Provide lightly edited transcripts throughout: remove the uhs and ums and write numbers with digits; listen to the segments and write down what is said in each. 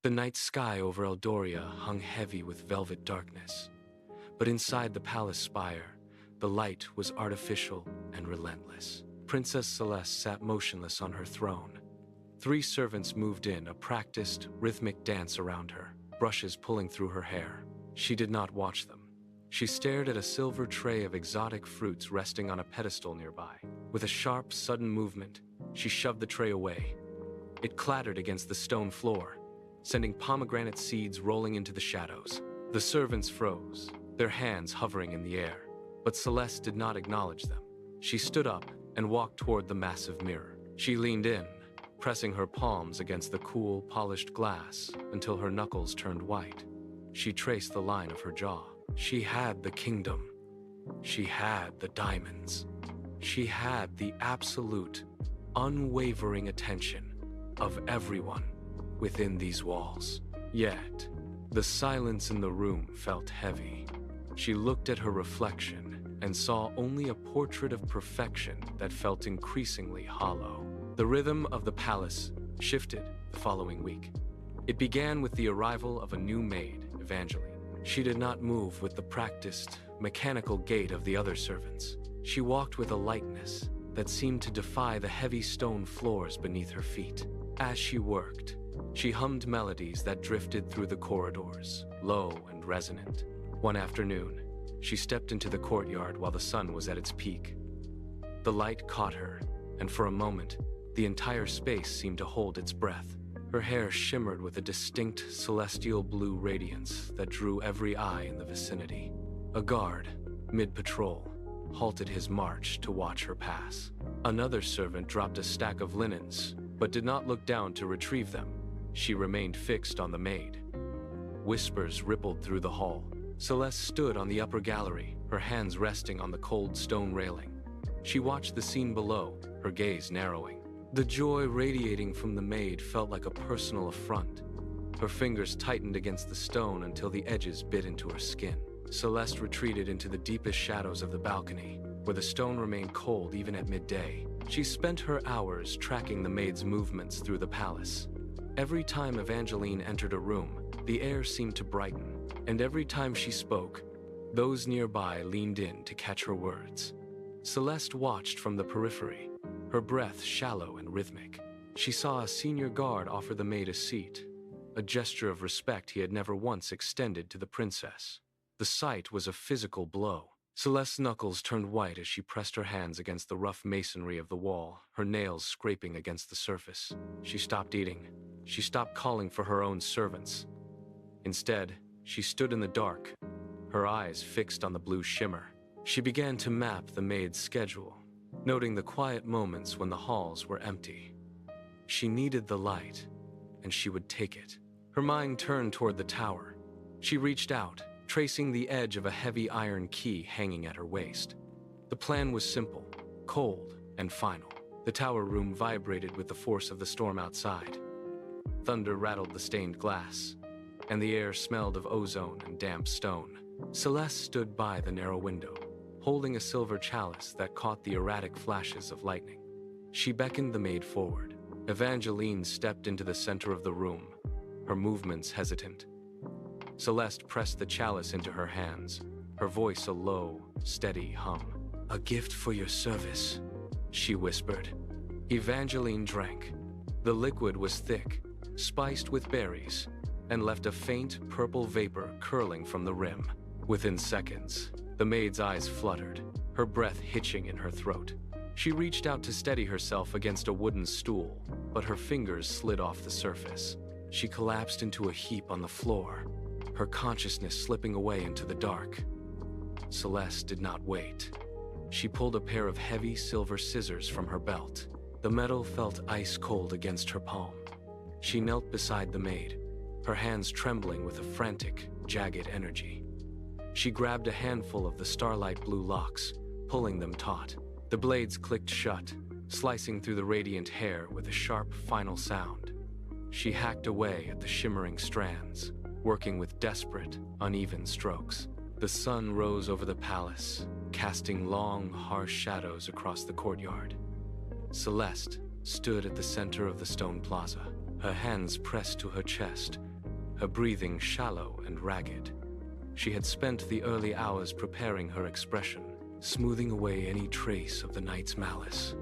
The night sky over Eldoria hung heavy with velvet darkness, but inside the palace spire, the light was artificial and relentless. Princess Celeste sat motionless on her throne. 3 servants moved in, a practiced, rhythmic dance around her, brushes pulling through her hair. She did not watch them. She stared at a silver tray of exotic fruits resting on a pedestal nearby. With a sharp, sudden movement, she shoved the tray away. It clattered against the stone floor, sending pomegranate seeds rolling into the shadows. The servants froze, their hands hovering in the air, but Celeste did not acknowledge them. She stood up and walked toward the massive mirror. She leaned in, pressing her palms against the cool, polished glass until her knuckles turned white. She traced the line of her jaw. She had the kingdom. She had the diamonds. She had the absolute, unwavering attention of everyone within these walls. Yet, the silence in the room felt heavy. She looked at her reflection and saw only a portrait of perfection that felt increasingly hollow. The rhythm of the palace shifted the following week. It began with the arrival of a new maid, Evangeline. She did not move with the practiced, mechanical gait of the other servants. She walked with a lightness that seemed to defy the heavy stone floors beneath her feet. As she worked, she hummed melodies that drifted through the corridors, low and resonant. One afternoon, she stepped into the courtyard while the sun was at its peak. The light caught her, and for a moment, the entire space seemed to hold its breath. Her hair shimmered with a distinct celestial blue radiance that drew every eye in the vicinity. A guard, mid-patrol, halted his march to watch her pass. Another servant dropped a stack of linens, but did not look down to retrieve them. She remained fixed on the maid. Whispers rippled through the hall. Celeste stood on the upper gallery, her hands resting on the cold stone railing. She watched the scene below, her gaze narrowing. The joy radiating from the maid felt like a personal affront. Her fingers tightened against the stone until the edges bit into her skin. Celeste retreated into the deepest shadows of the balcony, where the stone remained cold even at midday. She spent her hours tracking the maid's movements through the palace. Every time Evangeline entered a room, the air seemed to brighten, and every time she spoke, those nearby leaned in to catch her words. Celeste watched from the periphery, her breath shallow and rhythmic. She saw a senior guard offer the maid a seat, a gesture of respect he had never once extended to the princess. The sight was a physical blow. Celeste's knuckles turned white as she pressed her hands against the rough masonry of the wall, her nails scraping against the surface. She stopped eating. She stopped calling for her own servants. Instead, she stood in the dark, her eyes fixed on the blue shimmer. She began to map the maid's schedule, noting the quiet moments when the halls were empty. She needed the light, and she would take it. Her mind turned toward the tower. She reached out, tracing the edge of a heavy iron key hanging at her waist. The plan was simple, cold, and final. The tower room vibrated with the force of the storm outside. Thunder rattled the stained glass, and the air smelled of ozone and damp stone. Celeste stood by the narrow window, holding a silver chalice that caught the erratic flashes of lightning. She beckoned the maid forward. Evangeline stepped into the center of the room, her movements hesitant. Celeste pressed the chalice into her hands, her voice a low, steady hum. "A gift for your service," she whispered. Evangeline drank. The liquid was thick, spiced with berries, and left a faint purple vapor curling from the rim. Within seconds, the maid's eyes fluttered, her breath hitching in her throat. She reached out to steady herself against a wooden stool, but her fingers slid off the surface. She collapsed into a heap on the floor, her consciousness slipping away into the dark. Celeste did not wait. She pulled a pair of heavy silver scissors from her belt. The metal felt ice cold against her palm. She knelt beside the maid, her hands trembling with a frantic, jagged energy. She grabbed a handful of the starlight blue locks, pulling them taut. The blades clicked shut, slicing through the radiant hair with a sharp, final sound. She hacked away at the shimmering strands, working with desperate, uneven strokes. The sun rose over the palace, casting long, harsh shadows across the courtyard. Celeste stood at the center of the stone plaza, her hands pressed to her chest, her breathing shallow and ragged. She had spent the early hours preparing her expression, smoothing away any trace of the night's malice.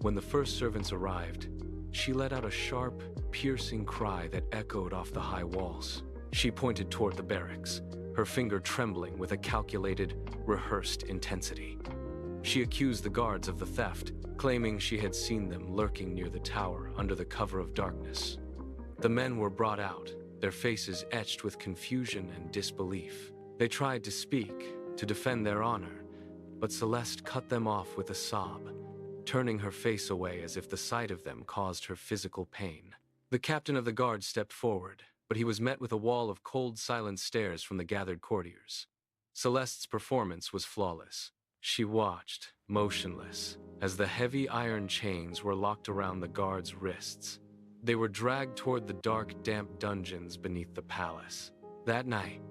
When the first servants arrived, she let out a sharp, piercing cry that echoed off the high walls. She pointed toward the barracks, her finger trembling with a calculated, rehearsed intensity. She accused the guards of the theft, claiming she had seen them lurking near the tower under the cover of darkness. The men were brought out, their faces etched with confusion and disbelief. They tried to speak, to defend their honor, but Celeste cut them off with a sob, turning her face away as if the sight of them caused her physical pain. The captain of the guard stepped forward, but he was met with a wall of cold, silent stares from the gathered courtiers. Celeste's performance was flawless. She watched, motionless, as the heavy iron chains were locked around the guards' wrists. They were dragged toward the dark, damp dungeons beneath the palace. That night,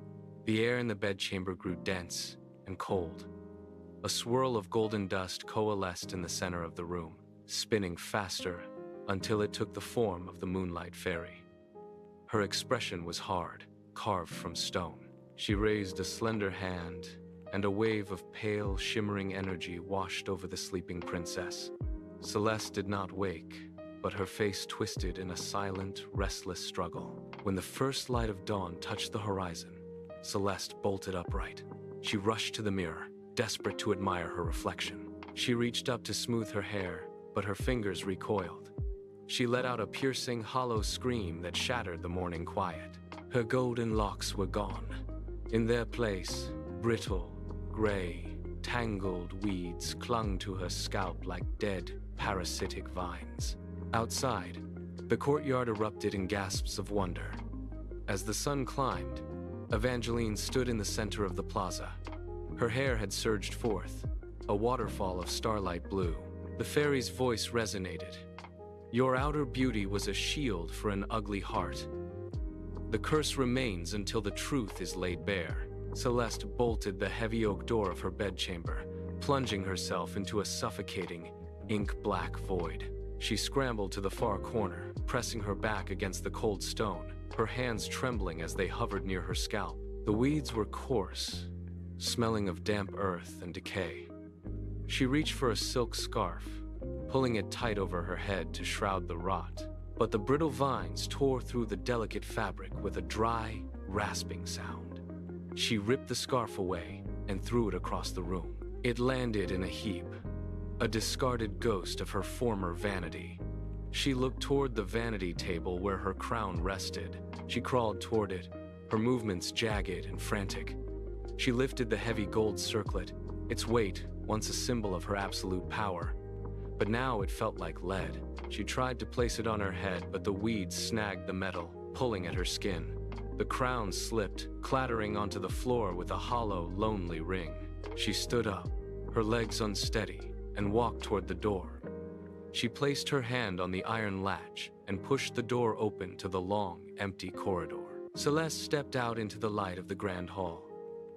the air in the bedchamber grew dense and cold. A swirl of golden dust coalesced in the center of the room, spinning faster until it took the form of the moonlight fairy. Her expression was hard, carved from stone. She raised a slender hand, and a wave of pale, shimmering energy washed over the sleeping princess. Celeste did not wake, but her face twisted in a silent, restless struggle. When the first light of dawn touched the horizon, Celeste bolted upright. She rushed to the mirror, desperate to admire her reflection. She reached up to smooth her hair, but her fingers recoiled. She let out a piercing, hollow scream that shattered the morning quiet. Her golden locks were gone. In their place, brittle, gray, tangled weeds clung to her scalp like dead, parasitic vines. Outside, the courtyard erupted in gasps of wonder. As the sun climbed, Evangeline stood in the center of the plaza. Her hair had surged forth, a waterfall of starlight blue. The fairy's voice resonated. Your outer beauty was a shield for an ugly heart. The curse remains until the truth is laid bare. Celeste bolted the heavy oak door of her bedchamber, plunging herself into a suffocating, ink-black void. She scrambled to the far corner, pressing her back against the cold stone, her hands trembling as they hovered near her scalp. The weeds were coarse, smelling of damp earth and decay. She reached for a silk scarf, pulling it tight over her head to shroud the rot. But the brittle vines tore through the delicate fabric with a dry, rasping sound. She ripped the scarf away and threw it across the room. It landed in a heap, a discarded ghost of her former vanity. She looked toward the vanity table where her crown rested. She crawled toward it, her movements jagged and frantic. She lifted the heavy gold circlet, its weight once a symbol of her absolute power. But now it felt like lead. She tried to place it on her head, but the weeds snagged the metal, pulling at her skin. The crown slipped, clattering onto the floor with a hollow, lonely ring. She stood up, her legs unsteady, and walked toward the door. She placed her hand on the iron latch and pushed the door open to the long, empty corridor. Celeste stepped out into the light of the grand hall.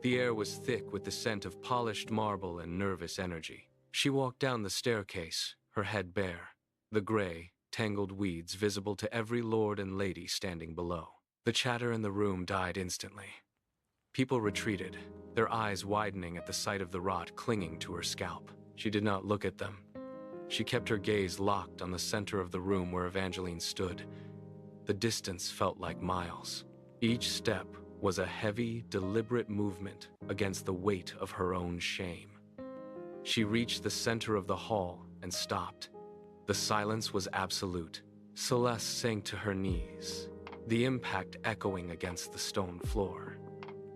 The air was thick with the scent of polished marble and nervous energy. She walked down the staircase, her head bare, the gray, tangled weeds visible to every lord and lady standing below. The chatter in the room died instantly. People retreated, their eyes widening at the sight of the rot clinging to her scalp. She did not look at them. She kept her gaze locked on the center of the room where Evangeline stood. The distance felt like miles. Each step was a heavy, deliberate movement against the weight of her own shame. She reached the center of the hall and stopped. The silence was absolute. Celeste sank to her knees, the impact echoing against the stone floor.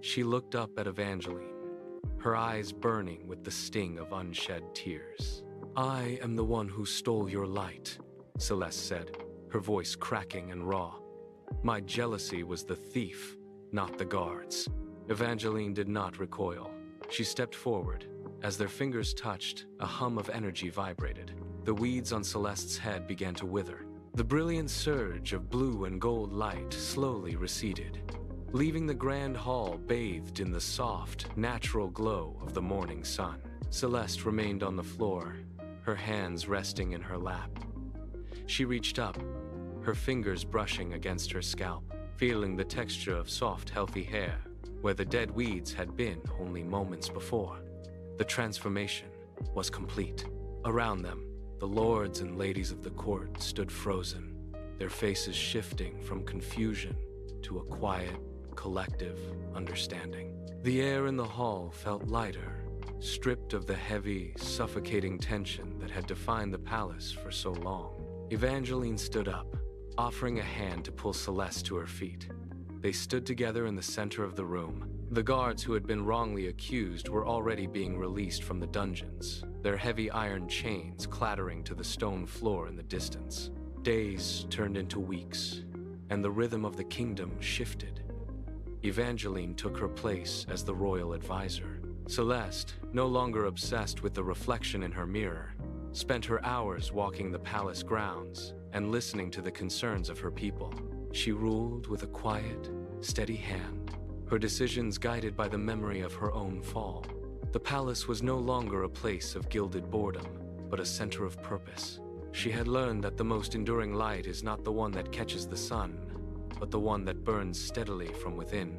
She looked up at Evangeline, her eyes burning with the sting of unshed tears. I am the one who stole your light, Celeste said, her voice cracking and raw. My jealousy was the thief, not the guards. Evangeline did not recoil. She stepped forward. As their fingers touched, a hum of energy vibrated. The weeds on Celeste's head began to wither. The brilliant surge of blue and gold light slowly receded, leaving the grand hall bathed in the soft, natural glow of the morning sun. Celeste remained on the floor, her hands resting in her lap. She reached up, her fingers brushing against her scalp, feeling the texture of soft, healthy hair, where the dead weeds had been only moments before. The transformation was complete. Around them, the lords and ladies of the court stood frozen, their faces shifting from confusion to a quiet, collective understanding. The air in the hall felt lighter, stripped of the heavy, suffocating tension that had defined the palace for so long. Evangeline stood up, offering a hand to pull Celeste to her feet. They stood together in the center of the room. The guards who had been wrongly accused were already being released from the dungeons, their heavy iron chains clattering to the stone floor in the distance. Days turned into weeks, and the rhythm of the kingdom shifted. Evangeline took her place as the royal advisor. Celeste, no longer obsessed with the reflection in her mirror, spent her hours walking the palace grounds and listening to the concerns of her people. She ruled with a quiet, steady hand, her decisions guided by the memory of her own fall. The palace was no longer a place of gilded boredom, but a center of purpose. She had learned that the most enduring light is not the one that catches the sun, but the one that burns steadily from within.